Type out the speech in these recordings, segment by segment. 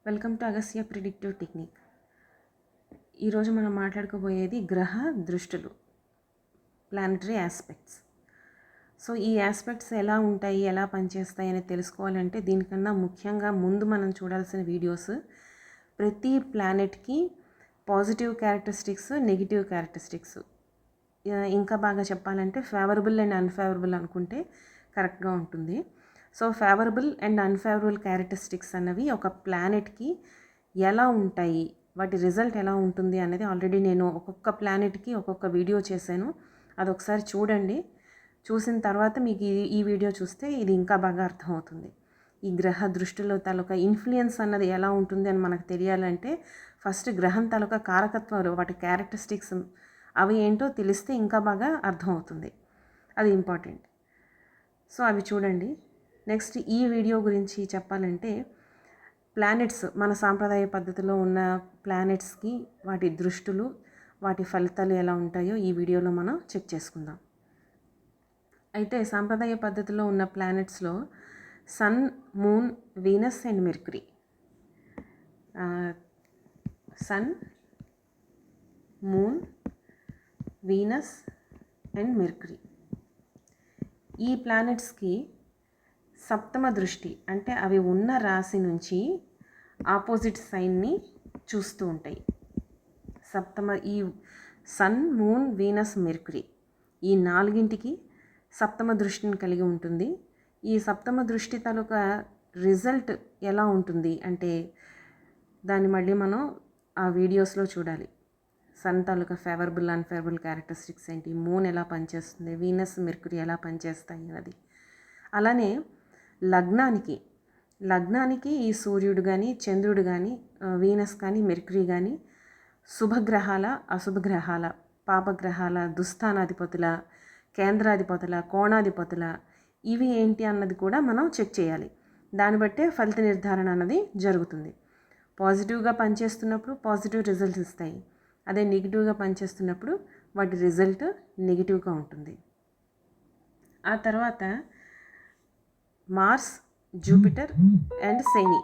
Welcome to Agastya predictive technique. ఈరోజు మనం మాట్లాడుకోబోయేది గ్రహ దృష్టులు, ప్లానటరీ ఆస్పెక్ట్స్. సో ఈ ఆస్పెక్ట్స్ ఎలా ఉంటాయి, ఎలా పనిచేస్తాయి అనేది తెలుసుకోవాలంటే దీనికన్నా ముఖ్యంగా ముందు మనం చూడాల్సిన వీడియోస్. ప్రతి ప్లానెట్కి పాజిటివ్ క్యారెక్టరిస్టిక్స్, నెగిటివ్ క్యారెక్టరిస్టిక్స్, ఇంకా బాగా చెప్పాలంటే ఫేవరబుల్ అండ్ అన్ఫేవరబుల్ అనుకుంటే కరెక్ట్గా ఉంటుంది. So favourable and unfavourable characteristics అన్నవి ఒక ప్లానెట్కి ఎలా ఉంటాయి, వాటి రిజల్ట్ ఎలా ఉంటుంది అనేది ఆల్రెడీ నేను ఒక్కొక్క ప్లానెట్కి ఒక్కొక్క వీడియో చేశాను. అది ఒకసారి చూడండి. చూసిన తర్వాత మీకు ఈ వీడియో చూస్తే ఇది ఇంకా బాగా అర్థమవుతుంది. ఈ గ్రహ దృష్టిలో తాలూకా ఇన్ఫ్లుయెన్స్ అన్నది ఎలా ఉంటుంది అని మనకు తెలియాలంటే ఫస్ట్ గ్రహం తాలూకా కారకత్వాలు, వాటి క్యారెక్టరిస్టిక్స్ అవి ఏంటో తెలిస్తే ఇంకా బాగా అర్థమవుతుంది. అది ఇంపార్టెంట్. సో అవి చూడండి. నెక్స్ట్ ఈ వీడియో గురించి చెప్పాలంటే ప్లానెట్స్, మన సాంప్రదాయ పద్ధతిలో ఉన్న ప్లానెట్స్కి వాటి దృష్టులు, వాటి ఫలితాలు ఎలా ఉంటాయో ఈ వీడియోలో మనం చెక్ చేసుకుందాం. అయితే సాంప్రదాయ పద్ధతిలో ఉన్న ప్లానెట్స్లో sun, moon, Venus and Mercury. Sun, moon, Venus and Mercury ఈ ప్లానెట్స్కి సప్తమ దృష్టి, అంటే అవి ఉన్న రాశి నుంచి ఆపోజిట్ సైన్ని చూస్తూ ఉంటాయి. ఈ సన్, మూన్, వీనస్, మెర్క్యూరీ ఈ నాలుగింటికి సప్తమ దృష్టిని కలిగి ఉంటుంది. ఈ సప్తమ దృష్టి తాలూకా రిజల్ట్ ఎలా ఉంటుంది అంటే దాన్ని మళ్ళీ మనం ఆ వీడియోస్లో చూడాలి. సన్ తాలూకా ఫేవరబుల్, అన్ఫేవరబుల్ క్యారెక్టరిస్టిక్స్ ఏంటి, మూన్ ఎలా పనిచేస్తుంది, వీనస్, మెర్క్యూరీ ఎలా పనిచేస్తాయి అన్నది. అలానే లగ్నానికి ఈ సూర్యుడు కానీ, చంద్రుడు కానీ, వీనస్ కానీ, మెర్క్యూరీ కానీ శుభగ్రహాల, అశుభగ్రహాల, పాపగ్రహాల, దుస్థానాధిపతుల, కేంద్రాధిపతుల, కోణాధిపతుల ఇవి ఏంటి అన్నది కూడా మనం చెక్ చేయాలి. దాన్ని బట్టే ఫలిత నిర్ధారణ అన్నది జరుగుతుంది. పాజిటివ్గా పనిచేస్తున్నప్పుడు పాజిటివ్ రిజల్ట్స్ ఇస్తాయి. అదే నెగిటివ్గా పనిచేస్తున్నప్పుడు వాటి రిజల్ట్ నెగిటివ్గా ఉంటుంది. ఆ తర్వాత మార్స్, జూపిటర్ అండ్ శని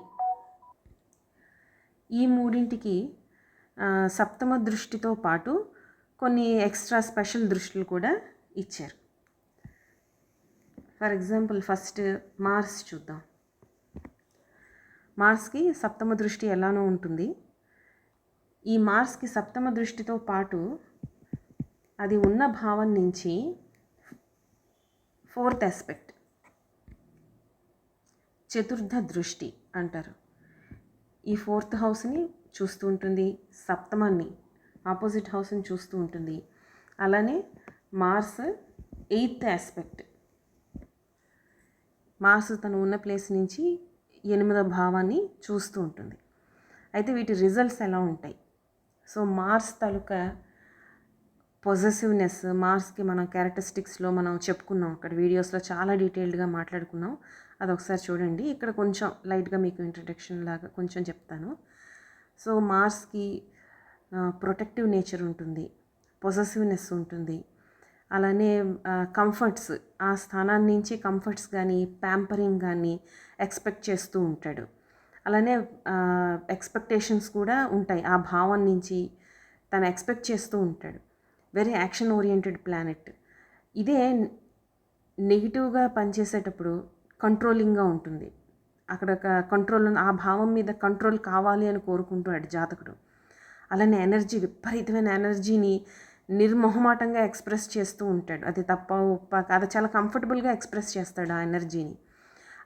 ఈ మూడింటికి సప్తమ దృష్టితో పాటు కొన్ని ఎక్స్ట్రా స్పెషల్ దృష్టిలు కూడా ఇచ్చారు. ఫర్ ఎగ్జాంపుల్ ఫస్ట్ మార్స్ చూద్దాం. మార్స్కి సప్తమ దృష్టి ఎలానో ఉంటుంది. ఈ మార్స్కి సప్తమ దృష్టితో పాటు అది ఉన్న భావం నుంచి ఫోర్త్ ఆస్పెక్ట్, చతుర్థ దృష్టి అంటారు. ఈ ఫోర్త్ హౌస్ని చూస్తూ ఉంటుంది, సప్తమాన్ని, ఆపోజిట్ హౌస్ని చూస్తూ ఉంటుంది. అలానే మార్స్ ఎయిత్ ఆస్పెక్ట్, మార్స్ తను ఉన్న ప్లేస్ నుంచి 8వ భావాన్ని చూస్తూ ఉంటుంది. అయితే వీటి రిజల్ట్స్ ఎలా ఉంటాయి? సో మార్స్ తాలూకా పొజెసివ్నెస్, మార్స్కి మనం క్యారెక్టరిస్టిక్స్లో మనం చెప్పుకున్నాం, అక్కడ వీడియోస్లో చాలా డీటెయిల్డ్గా మాట్లాడుకున్నాం. అది ఒకసారి చూడండి. ఇక్కడ కొంచెం లైట్గా మీకు ఇంట్రడక్షన్ లాగా కొంచెం చెప్తాను. సో మార్స్కి ప్రొటెక్టివ్ నేచర్ ఉంటుంది, పొజెసివ్నెస్ ఉంటుంది. అలానే కంఫర్ట్స్, ఆ స్థానాన్ని నుంచి కంఫర్ట్స్ కానీ, ప్యాంపరింగ్ కానీ ఎక్స్పెక్ట్ చేస్తూ ఉంటాడు. అలానే ఎక్స్పెక్టేషన్స్ కూడా ఉంటాయి. ఆ భావం నుంచి తను ఎక్స్పెక్ట్ చేస్తూ ఉంటాడు. Very action oriented planet. ఇదే నెగిటివ్గా పనిచేసేటప్పుడు కంట్రోలింగ్గా ఉంటుంది. అక్కడ ఒక కంట్రోల్, ఆ భావం మీద కంట్రోల్ కావాలి అని కోరుకుంటాడు జాతకుడు. అలానే ఎనర్జీ, విపరీతమైన ఎనర్జీని నిర్మోహమాటంగా ఎక్స్ప్రెస్ చేస్తూ ఉంటాడు. అది తప్ప ఉప్ప అది చాలా కంఫర్టబుల్గా ఎక్స్ప్రెస్ చేస్తాడు ఆ ఎనర్జీని.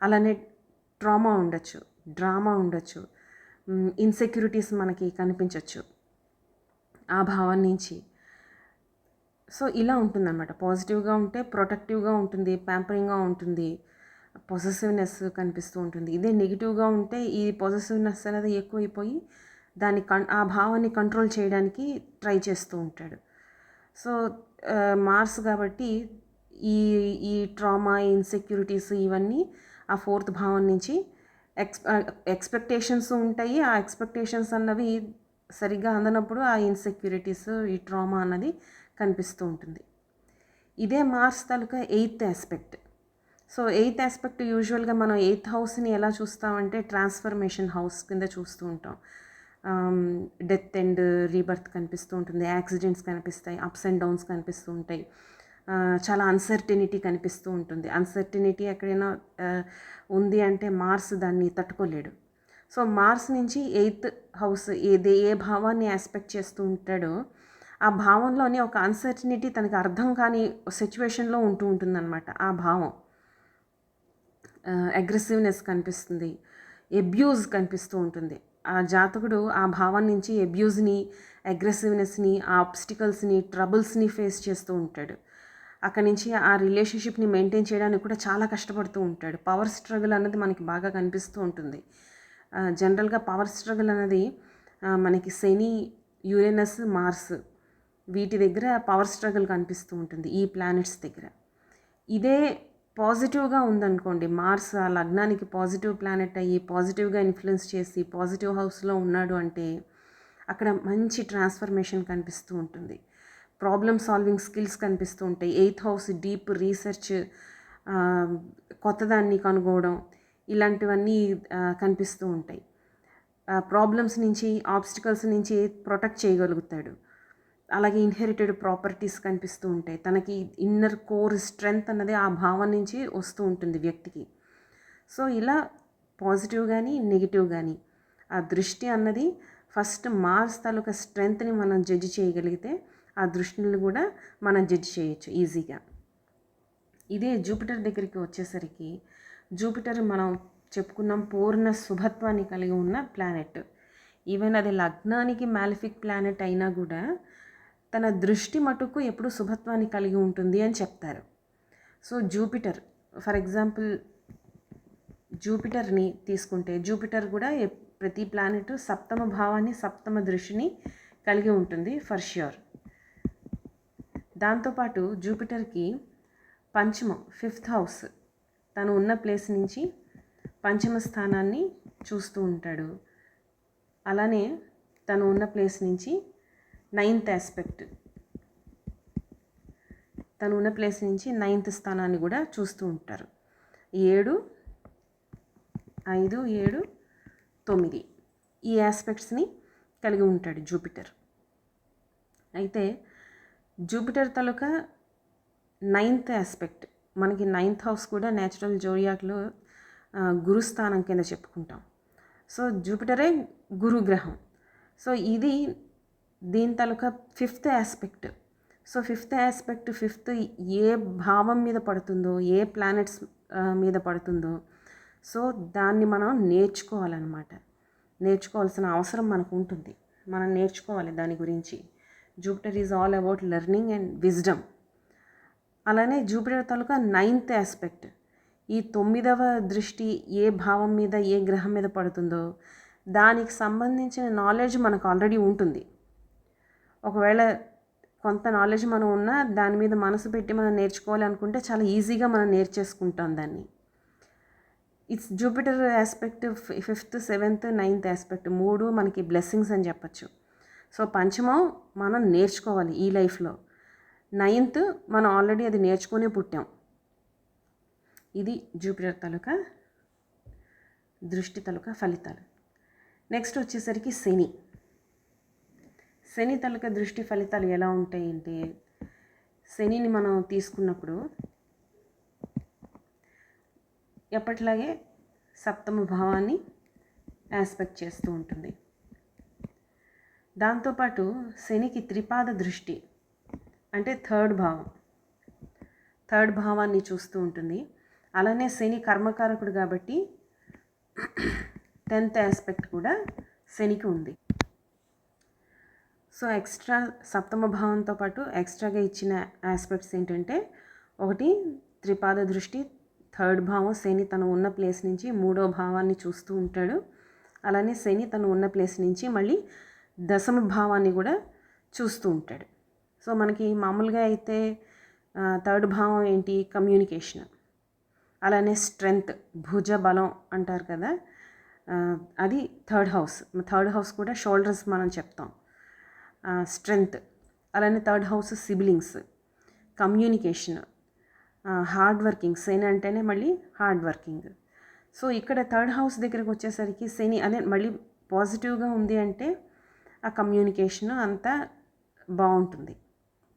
అలానే ట్రామా ఉండొచ్చు, డ్రామా ఉండొచ్చు, ఇన్సెక్యూరిటీస్ మనకి కనిపించవచ్చు ఆ భావం నుంచి. సో ఇలా ఉంటుందన్నమాట. పాజిటివ్గా ఉంటే ప్రొటెక్టివ్గా ఉంటుంది, ప్యాంపరింగ్గా ఉంటుంది, పొజెసివ్నెస్ కనిపిస్తూ ఉంటుంది. ఇదే నెగిటివ్గా ఉంటే ఈ పొజెసివ్నెస్ అనేది ఎక్కువైపోయి ఆ భావాన్ని కంట్రోల్ చేయడానికి ట్రై చేస్తూ ఉంటాడు. సో మార్స్ కాబట్టి ఈ ఈ ట్రామా, ఇన్సెక్యూరిటీస్ ఇవన్నీ ఆ ఫోర్త్ భావం నుంచి ఎక్స్పెక్టేషన్స్ ఉంటాయి. ఆ ఎక్స్పెక్టేషన్స్ అన్నవి సరిగ్గా అందనప్పుడు ఆ ఇన్సెక్యూరిటీస్, ఈ ట్రామా అన్నది కనిపిస్తూ ఉంటుంది. ఇదే మార్స్ తాలూకా eighth aspect. So eighth aspect యూజువల్గా మనం ఎయిత్ హౌస్ని ఎలా చూస్తామంటే ట్రాన్స్ఫర్మేషన్ హౌస్ కింద చూస్తూ ఉంటాం. డెత్ అండ్ రీబర్త్ కనిపిస్తూ ఉంటుంది, యాక్సిడెంట్స్ కనిపిస్తాయి, అప్స్ అండ్ డౌన్స్ కనిపిస్తూ ఉంటాయి, చాలా అన్సర్టినిటీ కనిపిస్తూ ఉంటుంది. అన్సర్టినిటీ ఎక్కడైనా ఉంది అంటే మార్స్ దాన్ని తట్టుకోలేడు. సో మార్స్ నుంచి ఎయిత్ హౌస్ ఏ భావాన్ని ఆస్పెక్ట్ చేస్తూ ఉంటాడో ఆ భావంలోని ఒక అన్సర్టినిటీ తనకి అర్థం కాని సిచ్యువేషన్లో ఉంటూ ఉంటుందన్నమాట. ఆ భావం అగ్రెసివ్నెస్ కనిపిస్తుంది, అబ్యూజ్ కనిపిస్తూ ఉంటుంది. ఆ జాతకుడు ఆ భావం నుంచి అబ్యూజ్ని, అగ్రెసివ్నెస్ని, ఆ ఆబ్స్టికల్స్ని, ట్రబుల్స్ని ఫేస్ చేస్తూ ఉంటాడు. అక్కడి నుంచి ఆ రిలేషన్షిప్ని మెయింటైన్ చేయడానికి కూడా చాలా కష్టపడుతూ ఉంటాడు. పవర్ స్ట్రగుల్ అన్నది మనకి బాగా కనిపిస్తూ ఉంటుంది. జనరల్గా పవర్ స్ట్రగుల్ అన్నది మనకి శని, యురేనస్, మార్స్ వీటి దగ్గర పవర్ స్ట్రగుల్ కనిపిస్తూ ఉంటుంది, ఈ ప్లానెట్స్ దగ్గర. ఇదే పాజిటివ్గా ఉందనుకోండి, మార్స్ ఆ లగ్నానికి పాజిటివ్ ప్లానెట్ అయ్యి పాజిటివ్గా ఇన్ఫ్లుయెన్స్ చేసి పాజిటివ్ హౌస్లో ఉన్నాడు అంటే అక్కడ మంచి ట్రాన్స్ఫర్మేషన్ కనిపిస్తూ ఉంటుంది, ప్రాబ్లమ్ సాల్వింగ్ స్కిల్స్ కనిపిస్తూ ఉంటాయి. ఎయిత్ హౌస్ డీప్ రీసెర్చ్, కొత్తదాన్ని కనుగోవడం, ఇలాంటివన్నీ కనిపిస్తూ ఉంటాయి. ప్రాబ్లమ్స్ నుంచి, ఆబ్స్టికల్స్ నుంచి ప్రొటెక్ట్ చేయగలుగుతాడు. అలాగే ఇన్హెరిటెడ్ ప్రాపర్టీస్ కనిపిస్తూ ఉంటాయి. తనకి ఇన్నర్ కోర్ స్ట్రెంగ్త్ అన్నది ఆ భావం నుంచి వస్తూ ఉంటుంది వ్యక్తికి. సో ఇలా పాజిటివ్ కానీ నెగిటివ్ కానీ ఆ దృష్టి అన్నది ఫస్ట్ మార్స్ తాలూకా స్ట్రెంగ్త్ని మనం జడ్జి చేయగలిగితే ఆ దృష్టిని కూడా మనం జడ్జి చేయొచ్చు ఈజీగా. ఇదే జూపిటర్ దగ్గరికి వచ్చేసరికి, జూపిటర్ మనం చెప్పుకున్నాం పూర్ణ శుభత్వాన్ని కలిగి ఉన్న ప్లానెట్. ఈవెన్ అది లగ్నానికి మ్యాలిఫిక్ ప్లానెట్ అయినా కూడా తన దృష్టి మటుకు ఎప్పుడు శుభత్వాన్ని కలిగి ఉంటుంది అని చెప్తారు. సో జూపిటర్, ఫర్ ఎగ్జాంపుల్ జూపిటర్ని తీసుకుంటే, జూపిటర్ కూడా ప్రతి ప్లానెట్ సప్తమ భావాన్ని, సప్తమ దృష్టిని కలిగి ఉంటుంది ఫర్ ష్యూర్. దాంతోపాటు జూపిటర్కి పంచమం, ఫిఫ్త్ హౌస్, తను ఉన్న ప్లేస్ నుంచి పంచమ స్థానాన్ని చూస్తూ ఉంటాడు. అలానే తను ఉన్న ప్లేస్ నుంచి నైన్త్ ఆస్పెక్ట్, తను ఉన్న ప్లేస్ నుంచి నైన్త్ స్థానాన్ని కూడా చూస్తూ ఉంటారు. 7, 5, 7, 9 ఈ ఆస్పెక్ట్స్ని కలిగి ఉంటాడు జూపిటర్. అయితే జూపిటర్ తాలూకా నైన్త్ ఆస్పెక్ట్, మనకి నైన్త్ హౌస్ కూడా న్యాచురల్ జోడియాక్లో గురుస్థానం కింద చెప్పుకుంటాం. సో జూపిటరే గురుగ్రహం. సో ఇది దీని తాలూకా fifth aspect. So fifth aspect, fifth ఏ భావం మీద పడుతుందో, ఏ ప్లానెట్స్ మీద పడుతుందో, సో దాన్ని మనం నేర్చుకోవాలన్నమాట. నేర్చుకోవాల్సిన అవసరం మనకు ఉంటుంది, మనం నేర్చుకోవాలి దాని గురించి. Jupiter is all about learning and wisdom. అలానే జూపిటర్ తాలూకా నైన్త్ ఆస్పెక్ట్, ఈ 9వ దృష్టి ఏ భావం మీద, ఏ గ్రహం మీద పడుతుందో దానికి సంబంధించిన నాలెడ్జ్ మనకు ఆల్రెడీ ఉంటుంది. ఒకవేళ కొంత నాలెడ్జ్ మనం ఉన్నా దాని మీద మనసు పెట్టి మనం నేర్చుకోవాలి అనుకుంటే చాలా ఈజీగా మనం నేర్చేసుకుంటాం దాన్ని. It's Jupiter aspect, fifth, seventh, ninth aspect 3 మనకి బ్లెస్సింగ్స్ అని చెప్పచ్చు. సో పంచమం మనం నేర్చుకోవాలి ఈ లైఫ్లో, నైన్త్ మనం ఆల్రెడీ అది నేర్చుకునే పుట్టాం. ఇది జూపిటర్ తాలూకా దృష్టి తాలూకా ఫలితాలు. నెక్స్ట్ వచ్చేసరికి శని. శని తాలూకా దృష్టి ఫలితాలు ఎలా ఉంటాయి అంటే, శనిని మనం తీసుకున్నప్పుడు ఎప్పటిలాగే సప్తమ భావాన్ని ఆస్పెక్ట్ చేస్తూ ఉంటుంది. దాంతోపాటు శనికి త్రిపాద దృష్టి అంటే థర్డ్ భావాన్ని చూస్తూ ఉంటుంది. అలానే శని కర్మకారకుడు కాబట్టి 10th ఆస్పెక్ట్ కూడా శనికి ఉంది. సో ఎక్స్ట్రా సప్తమ భావంతో పాటు ఎక్స్ట్రాగా ఇచ్చిన ఆస్పెక్ట్స్ ఏంటంటే, ఒకటి త్రిపాద దృష్టి, థర్డ్ భావం, శని తను ఉన్న ప్లేస్ నుంచి 3వ భావాన్ని చూస్తూ ఉంటాడు. అలానే శని తను ఉన్న ప్లేస్ నుంచి మళ్ళీ దశమ భావాన్ని కూడా చూస్తూ ఉంటాడు. సో మనకి మామూలుగా అయితే థర్డ్ భావం ఏంటి, కమ్యూనికేషన్, అలానే స్ట్రెంగ్త్, భుజ బలం అంటారు కదా, అది థర్డ్ హౌస్ కూడా షోల్డర్స్ మనం చెప్తాం, స్ట్రెంగ్త్. అలానే third house siblings, communication, hard working. Shani అంటేనే మళ్ళీ హార్డ్ వర్కింగ్. సో ఇక్కడ థర్డ్ హౌస్ దగ్గరికి వచ్చేసరికి శని అదే మళ్ళీ పాజిటివ్గా ఉంది అంటే ఆ కమ్యూనికేషన్ అంతా బాగుంటుంది.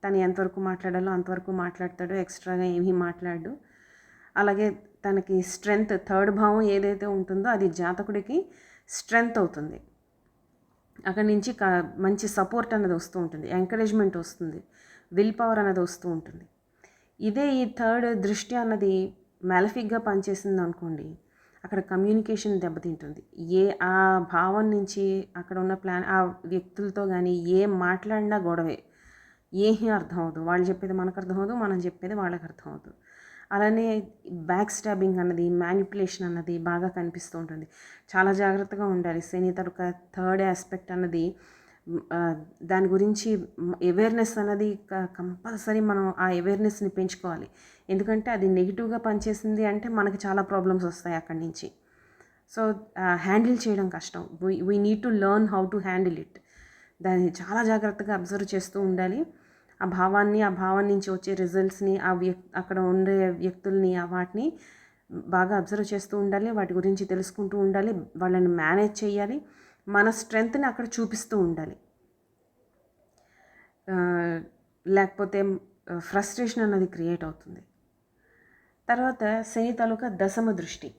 తను ఎంతవరకు మాట్లాడాలో అంతవరకు మాట్లాడతాడు, ఎక్స్ట్రాగా ఏమీ మాట్లాడు. అలాగే తనకి స్ట్రెంగ్త్, థర్డ్ భావం ఏదైతే ఉంటుందో అది జాతకుడికి స్ట్రెంగ్త్ అవుతుంది. అక్కడి నుంచి మంచి సపోర్ట్ అనేది వస్తూ ఉంటుంది, ఎంకరేజ్మెంట్ వస్తుంది, విల్ పవర్ అనేది వస్తూ ఉంటుంది. ఇదే ఈ థర్డ్ దృష్టి అన్నది మ్యాలఫిక్గా పనిచేసింది అనుకోండి, అక్కడ కమ్యూనికేషన్ దెబ్బతింటుంది. ఆ భావం నుంచి అక్కడ ఉన్న ఆ వ్యక్తులతో కానీ ఏం మాట్లాడినా గొడవే, ఏమీ అర్థం అవ్వదు. వాళ్ళు చెప్పేది మనకు అర్థం అవ్వదు, మనం చెప్పేది వాళ్ళకి అర్థం అవ్వదు. అలానే బ్యాక్ స్టాబింగ్ అన్నది, మ్యానిపులేషన్ అన్నది బాగా కనిపిస్తూ ఉంటుంది. చాలా జాగ్రత్తగా ఉండాలి. శని తరుక థర్డ్ ఆస్పెక్ట్ అన్నది దాని గురించి అవేర్నెస్ అన్నది కంపల్సరీ మనం ఆ అవేర్నెస్ని పెంచుకోవాలి. ఎందుకంటే అది నెగిటివ్గా పనిచేసింది అంటే మనకి చాలా ప్రాబ్లమ్స్ వస్తాయి అక్కడి నుంచి. సో హ్యాండిల్ చేయడం కష్టం. We need to learn how to handle it. దాన్ని చాలా జాగ్రత్తగా అబ్జర్వ్ చేస్తూ ఉండాలి. ఆ భావం నుంచి వచ్చే రిజల్ట్స్ని, అక్కడ ఉండే వ్యక్తుల్ని, వాటిని బాగా అబ్జర్వ్ చేస్తూ ఉండాలి. వాటి గురించి తెలుసుకుంటూ ఉండాలి. వాళ్ళని మేనేజ్ చేయాలి. మన స్ట్రెంగ్త్ని అక్కడ చూపిస్తూ ఉండాలి. లేకపోతే ఫ్రస్ట్రేషన్ అన్నది క్రియేట్ అవుతుంది. తర్వాత శని తాలూకా దశమ దృష్టి,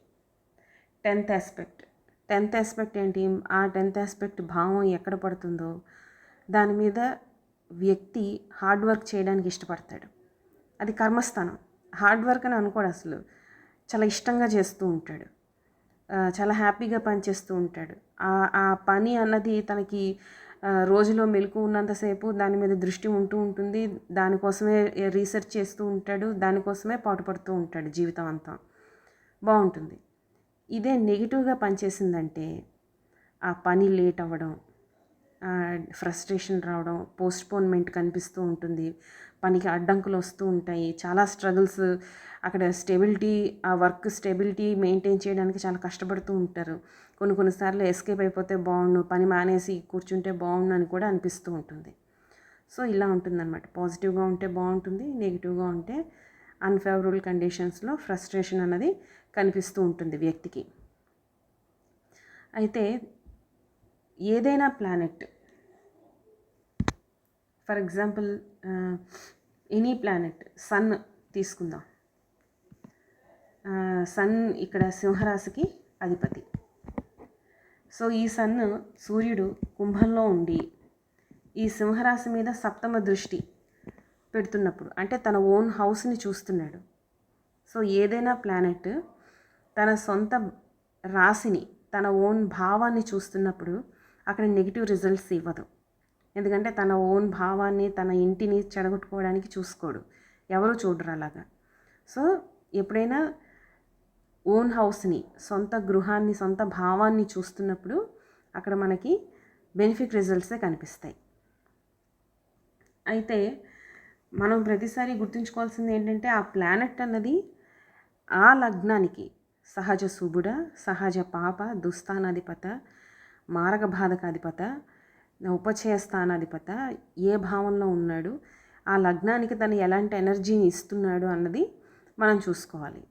10th ఆస్పెక్ట్. 10th ఆస్పెక్ట్ ఏంటి? ఆ 10th ఆస్పెక్ట్ భావం ఎక్కడ పడుతుందో దాని మీద వ్యక్తి హార్డ్ వర్క్ చేయడానికి ఇష్టపడతాడు. అది కర్మస్థానం. హార్డ్ వర్క్ అని అనుకోడు అసలు, చాలా ఇష్టంగా చేస్తూ ఉంటాడు, చాలా హ్యాపీగా పనిచేస్తూ ఉంటాడు. ఆ పని అన్నది తనకి రోజులో మెలకు ఉన్నంతసేపు దాని మీద దృష్టి ఉంటూ ఉంటుంది. దానికోసమే రీసెర్చ్ చేస్తూ ఉంటాడు, దానికోసమే పాటుపడుతూ ఉంటాడు జీవితం అంతా. బాగుంటుంది. ఇదే నెగిటివ్గా పనిచేసిందంటే ఆ పని లేట్ అవ్వడం, ఫ్రస్ట్రేషన్ రావడం, పోస్ట్పోన్మెంట్ కనిపిస్తూ ఉంటుంది, పనికి అడ్డంకులు వస్తూ ఉంటాయి, చాలా స్ట్రగుల్స్. అక్కడ స్టెబిలిటీ, ఆ వర్క్ స్టెబిలిటీ మెయింటైన్ చేయడానికి చాలా కష్టపడుతూ ఉంటారు. కొన్నిసార్లు ఎస్కేప్ అయిపోతే బాగుండు, పని మానేసి కూర్చుంటే బాగుండు అని కూడా అనిపిస్తూ ఉంటుంది. సో ఇలా ఉంటుందన్నమాట. పాజిటివ్గా ఉంటే బాగుంటుంది, నెగిటివ్గా ఉంటే అన్ఫేవరబుల్ కండిషన్స్లో ఫ్రస్ట్రేషన్ అన్నది కనిపిస్తూ ఉంటుంది వ్యక్తికి. అయితే ఏదైనా planet, for example any planet, sun తీసుకుందాం. సన్ ఇక్కడ సింహరాశికి అధిపతి. సో ఈ సన్, సూర్యుడు కుంభంలో ఉండి ఈ సింహరాశి మీద సప్తమ దృష్టి పెడుతున్నప్పుడు, అంటే తన ఓన్ హౌస్ని చూస్తున్నాడు. సో ఏదైనా ప్లానెట్ తన సొంత రాశిని, తన ఓన్ భావాన్ని చూస్తున్నప్పుడు అక్కడ నెగిటివ్ రిజల్ట్స్ ఇవ్వదు. ఎందుకంటే తన ఓన్ భావాన్ని, తన ఇంటిని చెడగొట్టుకోవడానికి చూసుకోడు, ఎవరు చూడరు అలాగా. సో ఎప్పుడైనా ఓన్ హౌస్ని, సొంత గృహాన్ని, సొంత భావాన్ని చూస్తున్నప్పుడు అక్కడ మనకి బెనిఫిట్ రిజల్ట్సే కనిపిస్తాయి. అయితే మనం ప్రతిసారి గుర్తుంచుకోవాల్సింది ఏంటంటే ఆ ప్లానెట్ అన్నది ఆ లగ్నానికి సహజ శుభుడ, సహజ పాప, దుస్థానాధిపత, మారక బాధకాధిపత, ఉపచయ స్థానాధిపత ఏ భావంలో ఉన్నాడు, ఆ లగ్నానికి తను ఎలాంటి ఎనర్జీని ఇస్తున్నాడు అన్నది మనం చూసుకోవాలి.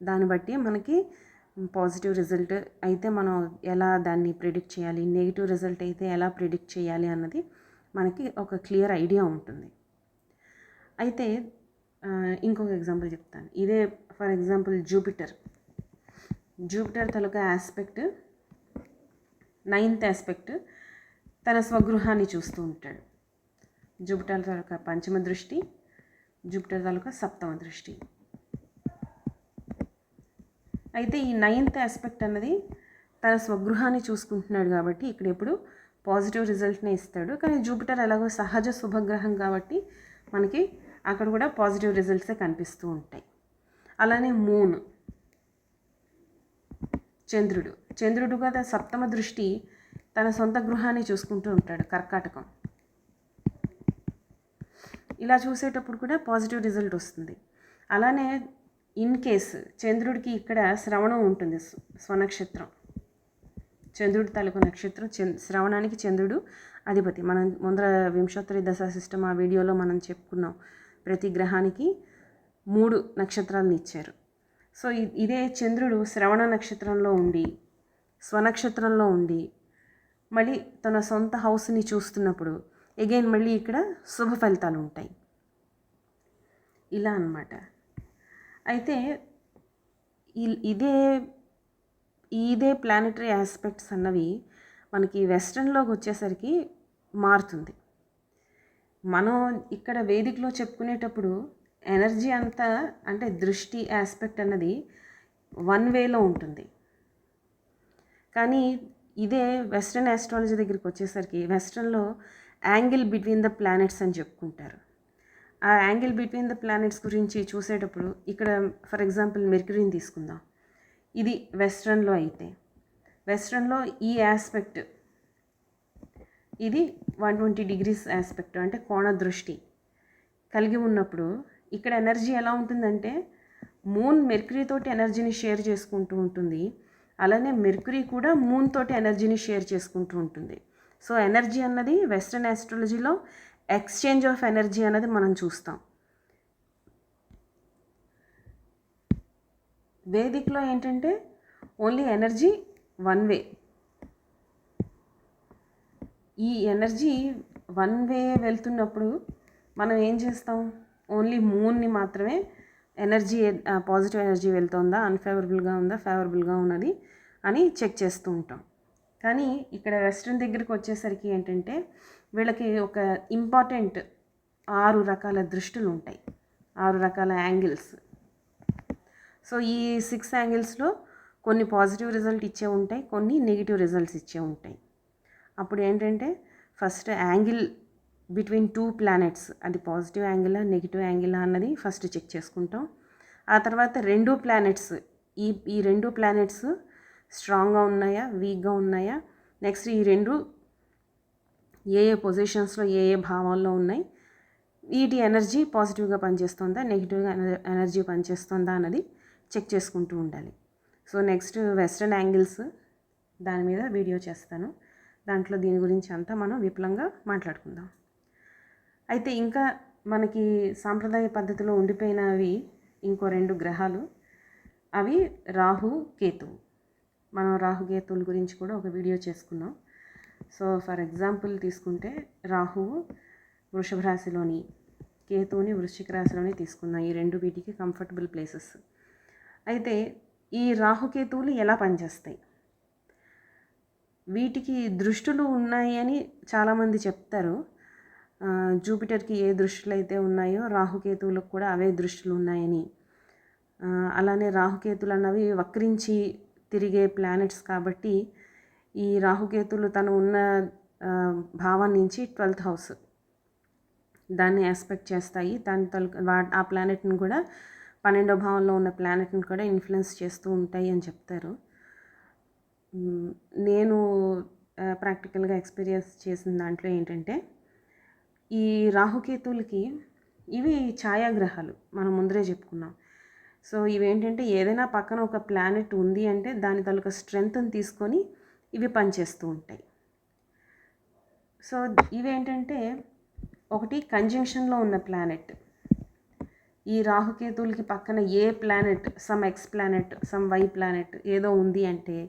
దాన్ని బట్టి మనకి పాజిటివ్ రిజల్ట్ అయితే మనం ఎలా దాన్ని ప్రిడిక్ట్ చేయాలి, నెగిటివ్ రిజల్ట్ అయితే ఎలా ప్రిడిక్ట్ చేయాలి అన్నది మనకి ఒక క్లియర్ ఐడియా ఉంటుంది. అయితే ఇంకొక ఎగ్జాంపుల్ చెప్తాను. ఇదే for example Jupiter taluka aspect, 9th aspect తన స్వగృహాన్ని చూస్తూ ఉంటాడు. జూపిటర్ తాలూకా పంచమ దృష్టి, జూపిటర్ తాలూకా సప్తమ దృష్టి. అయితే ఈ 9th ఆస్పెక్ట్ అన్నది తన స్వగృహాన్ని చూసుకుంటున్నాడు కాబట్టి ఇక్కడ ఎప్పుడు పాజిటివ్ రిజల్ట్నే ఇస్తాడు. కానీ జూపిటర్ ఎలాగో సహజ శుభగ్రహం కాబట్టి మనకి అక్కడ కూడా పాజిటివ్ రిజల్ట్సే కనిపిస్తూ ఉంటాయి. అలానే మూన్, చంద్రుడు కదా సప్తమ దృష్టి తన సొంత గృహాన్ని చూసుకుంటూ ఉంటాడు, కర్కాటకం. ఇలా చూసేటప్పుడు కూడా పాజిటివ్ రిజల్ట్ వస్తుంది. అలానే ఇన్ కేస్ చంద్రుడికి ఇక్కడ శ్రవణం ఉంటుంది, స్వనక్షత్రం, చంద్రుడి తాలూకు నక్షత్రం, శ్రవణానికి చంద్రుడు అధిపతి. మనం ముందర వింశోత్తరి దశా సిస్టమ్ ఆ వీడియోలో మనం చెప్పుకున్నాం. ప్రతి గ్రహానికి 3 నక్షత్రాలను ఇచ్చారు. సో ఇదే చంద్రుడు శ్రవణ నక్షత్రంలో ఉండి స్వనక్షత్రంలో ఉండి మళ్ళీ తన సొంత హౌస్ని చూస్తున్నప్పుడు అగైన్ మళ్ళీ ఇక్కడ శుభ ఫలితాలు ఉంటాయి. ఇలా అన్నమాట. అయితే ఇదే ప్లానెటరీ ఆస్పెక్ట్స్ అన్నవి మనకి వెస్ట్రన్లోకి వచ్చేసరికి మారుతుంది. మనం ఇక్కడ వేదికలో చెప్పుకునేటప్పుడు ఎనర్జీ అంతా అంటే దృష్టి ఆస్పెక్ట్ అన్నది వన్ వేలో ఉంటుంది. కానీ ఇదే వెస్ట్రన్ ఆస్ట్రాలజీ దగ్గరికి వచ్చేసరికి వెస్ట్రన్లో యాంగిల్ బిట్వీన్ ద ప్లానెట్స్ అని చెప్పుకుంటారు. ఆ యాంగిల్ బిట్వీన్ ద ప్లానెట్స్ గురించి చూసేటప్పుడు ఇక్కడ ఫర్ ఎగ్జాంపుల్ మెర్క్యూరీని తీసుకుందాం. ఇది వెస్ట్రన్లో అయితే వెస్ట్రన్లో ఈ ఆస్పెక్ట్ ఇది 120 degrees ఆస్పెక్ట్ అంటే కోణ దృష్టి కలిగి ఉన్నప్పుడు ఇక్కడ ఎనర్జీ ఎలా ఉంటుందంటే మూన్ మెర్క్యూరీ తోటి ఎనర్జీని షేర్ చేసుకుంటూ ఉంటుంది. అలానే మెర్క్యూరీ కూడా మూన్ తోటి ఎనర్జీని షేర్ చేసుకుంటూ ఉంటుంది. సో ఎనర్జీ అన్నది వెస్ట్రన్ ఆస్ట్రాలజీలో ఎక్స్చేంజ్ ఆఫ్ ఎనర్జీ అన్నది మనం చూస్తాం. వేదిక్లో ఏంటంటే ఓన్లీ ఎనర్జీ వన్ వే. ఈ ఎనర్జీ వన్ వే వెళ్తున్నప్పుడు మనం ఏం చేస్తాం, ఓన్లీ మూన్ని మాత్రమే ఎనర్జీ పాజిటివ్ ఎనర్జీ వెళ్తుందా, అన్ఫేవరబుల్గా ఉందా, ఫేవరబుల్గా ఉన్నది అని చెక్ చేస్తూ ఉంటాం. కానీ ఇక్కడ వెస్ట్రన్ దగ్గరికి వచ్చేసరికి ఏంటంటే వీళ్ళకి ఒక ఇంపార్టెంట్ 6 రకాల దృష్టులు ఉంటాయి, 6 రకాల యాంగిల్స్. సో ఈ 6 యాంగిల్స్లో కొన్ని పాజిటివ్ రిజల్ట్ ఇచ్చే ఉంటాయి, కొన్ని నెగిటివ్ రిజల్ట్స్ ఇచ్చే ఉంటాయి. అప్పుడు ఏంటంటే ఫస్ట్ యాంగిల్ బిట్వీన్ 2 ప్లానెట్స్ అది పాజిటివ్ యాంగిలా నెగిటివ్ యాంగిలా అన్నది ఫస్ట్ చెక్ చేసుకుంటాం. ఆ తర్వాత 2 ప్లానెట్స్ ఈ 2 ప్లానెట్స్ స్ట్రాంగ్గా ఉన్నాయా వీక్గా ఉన్నాయా, నెక్స్ట్ ఈ 2 ఏ పొజిషన్స్లో ఏ భావాల్లో ఉన్నాయి, వీటి ఎనర్జీ పాజిటివ్గా పనిచేస్తుందా నెగిటివ్గా ఎనర్జీ పనిచేస్తుందా అన్నది చెక్ చేసుకుంటూ ఉండాలి. సో నెక్స్ట్ వెస్ట్రన్ యాంగిల్స్ దాని మీద వీడియో చేస్తాను. దాంట్లో దీని గురించి అంతా మనం విపులంగా మాట్లాడుకుందాం. అయితే ఇంకా మనకి సాంప్రదాయ పద్ధతిలో ఉండిపోయినవి ఇంకో 2 గ్రహాలు, అవి రాహు కేతు. మనం రాహుకేతువుల గురించి కూడా ఒక వీడియో చేసుకున్నాం. సో ఫర్ ఎగ్జాంపుల్ తీసుకుంటే రాహువు వృషభ రాశిలోని, కేతువుని వృశ్చిక రాశిలోని తీసుకుందాం. ఈ 2 వీటికి కంఫర్టబుల్ ప్లేసెస్. అయితే ఈ రాహుకేతువులు ఎలా పనిచేస్తాయి, వీటికి దృష్టులు ఉన్నాయి అని చాలామంది చెప్తారు. జూపిటర్కి ఏ దృష్టిలు అయితే ఉన్నాయో రాహుకేతువులకు కూడా అవే దృష్టిలు ఉన్నాయని. అలానే రాహుకేతువులు అన్నవి వక్రించి తిరిగే ప్లానెట్స్ కాబట్టి ఈ రాహుకేతువులు తను ఉన్న భావం నుంచి 12th హౌస్ దాన్ని ఆస్పెక్ట్ చేస్తాయి. ఆ ప్లానెట్ని కూడా 12వ భావంలో ఉన్న ప్లానెట్ని కూడా ఇన్ఫ్లుయెన్స్ చేస్తూ ఉంటాయి అని చెప్తారు. నేను ప్రాక్టికల్గా ఎక్స్పీరియన్స్ చేసిన దాంట్లో ఏంటంటే ఈ రాహుకేతువులకి ఇవి ఛాయాగ్రహాలు, మనం ముందరే చెప్పుకున్నాం. సో ఇవేంటంటే ఏదైనా పక్కన ఒక ప్లానెట్ ఉంది అంటే దాని తాలూకా స్ట్రెంగ్త్ని తీసుకొని ఇవి పనిచేస్తూ ఉంటాయి. సో ఇవేంటంటే ఒకటి కంజంక్షన్లో ఉన్న ప్లానెట్. ఈ రాహుకేతువులకి పక్కన ఏ planet, some X planet, some Y planet ఏదో ఉంది అంటే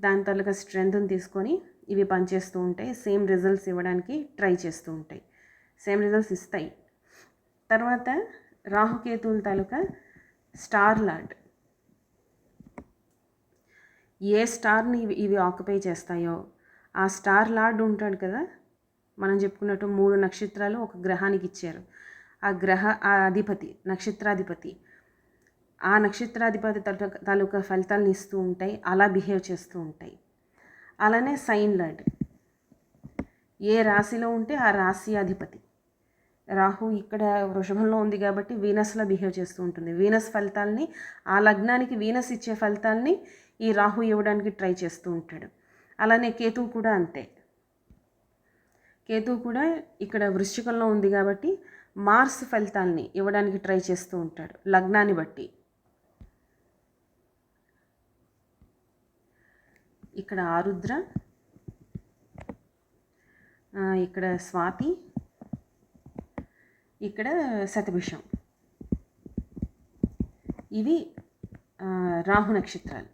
దాని తాలూకా స్ట్రెంగ్త్ని తీసుకొని ఇవి పనిచేస్తూ ఉంటాయి. సేమ్ రిజల్ట్స్ ఇవ్వడానికి ట్రై చేస్తూ ఉంటాయి, సేమ్ రిజల్ట్స్ ఇస్తాయి. తర్వాత రాహుకేతువుల తాలూకా స్టార్ లార్డ్, ఏ స్టార్ని ఇవి ఆక్యుపై చేస్తాయో ఆ స్టార్ లార్డ్ ఉంటాడు కదా. మనం చెప్పుకున్నట్టు 3 నక్షత్రాలు ఒక గ్రహానికి ఇచ్చారు. ఆ అధిపతి నక్షత్రాధిపతి ఆ నక్షత్రాధిపతి తాలూకా ఫలితాలను ఇస్తూ ఉంటాయి, అలా బిహేవ్ చేస్తూ ఉంటాయి. అలానే సైన్ లార్డ్, ఏ రాశిలో ఉంటే ఆ రాశి అధిపతి. రాహు ఇక్కడ వృషభంలో ఉంది కాబట్టి వీనస్లో బిహేవ్ చేస్తూ ఉంటుంది. వీనస్ ఫలితాలని, ఆ లగ్నానికి వీనస్ ఇచ్చే ఫలితాలని ఈ రాహు ఇవ్వడానికి ట్రై చేస్తూ ఉంటాడు. అలానే కేతువు కూడా అంతే. కేతువు కూడా ఇక్కడ వృశ్చికంలో ఉంది కాబట్టి మార్స్ ఫలితాలని ఇవ్వడానికి ట్రై చేస్తూ ఉంటాడు లగ్నాన్ని బట్టి. ఇక్కడ ఆరుద్ర, ఇక్కడ స్వాతి, ఇక్కడ శతభిషం. ఇవి రాహు నక్షత్రాలు.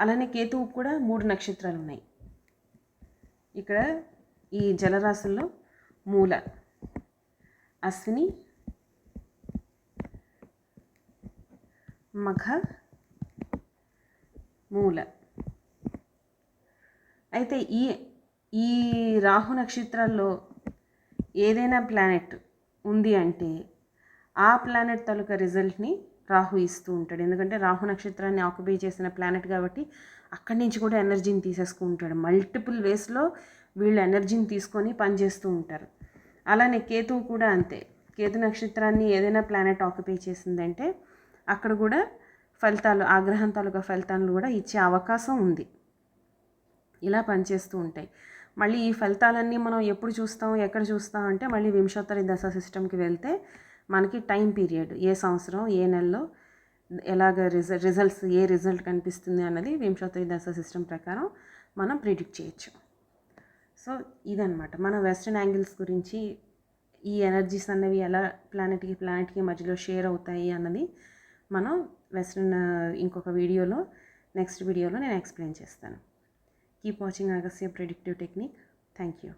అలానే కేతువు కూడా 3 నక్షత్రాలు ఉన్నాయి. ఇక్కడ ఈ జలరాశుల్లో మూల, అశ్విని, మఖ, మూల. అయితే ఈ రాహు నక్షత్రాల్లో ఏదైనా ప్లానెట్ ఉంది అంటే ఆ ప్లానెట్ తాలూకా రిజల్ట్ని రాహు ఇస్తూ ఉంటాడు. ఎందుకంటే రాహు నక్షత్రాన్ని ఆక్యుపై చేసిన ప్లానెట్ కాబట్టి అక్కడి నుంచి కూడా ఎనర్జీని తీసేసుకుంటాడు. మల్టిపుల్ వేస్లో వీళ్ళు ఎనర్జీని తీసుకొని పనిచేస్తూ ఉంటారు. అలానే కేతువు కూడా అంతే. కేతు నక్షత్రాన్ని ఏదైనా ప్లానెట్ ఆక్యుపై చేసిందంటే అక్కడ కూడా ఫలితాలు, ఆ గ్రహం తాలూకా ఫలితాలు కూడా ఇచ్చే అవకాశం ఉంది. ఇలా పనిచేస్తూ ఉంటాయి. మళ్ళీ ఈ ఫలితాలన్నీ మనం ఎప్పుడు చూస్తాం, ఎక్కడ చూస్తాం అంటే మళ్ళీ వింశోత్తరి దశ సిస్టమ్కి వెళ్తే మనకి టైం పీరియడ్, ఏ సంవత్సరం ఏ నెలలో ఎలాగ రిజల్ట్స్, ఏ రిజల్ట్ కనిపిస్తుంది అన్నది వింశోత్తరి దశ సిస్టమ్ ప్రకారం మనం ప్రిడిక్ట్ చేయొచ్చు. సో ఇదన్నమాట మన వెస్టర్న్ యాంగిల్స్ గురించి, ఈ ఎనర్జీస్ అన్నవి ఎలా ప్లానెట్కి మధ్యలో షేర్ అవుతాయి అన్నది మనం వెస్టర్న్ ఇంకొక వీడియోలో, నెక్స్ట్ వీడియోలో నేను ఎక్స్ప్లెయిన్ చేస్తాను. Keep watching Agastya predictive technique. Thank you.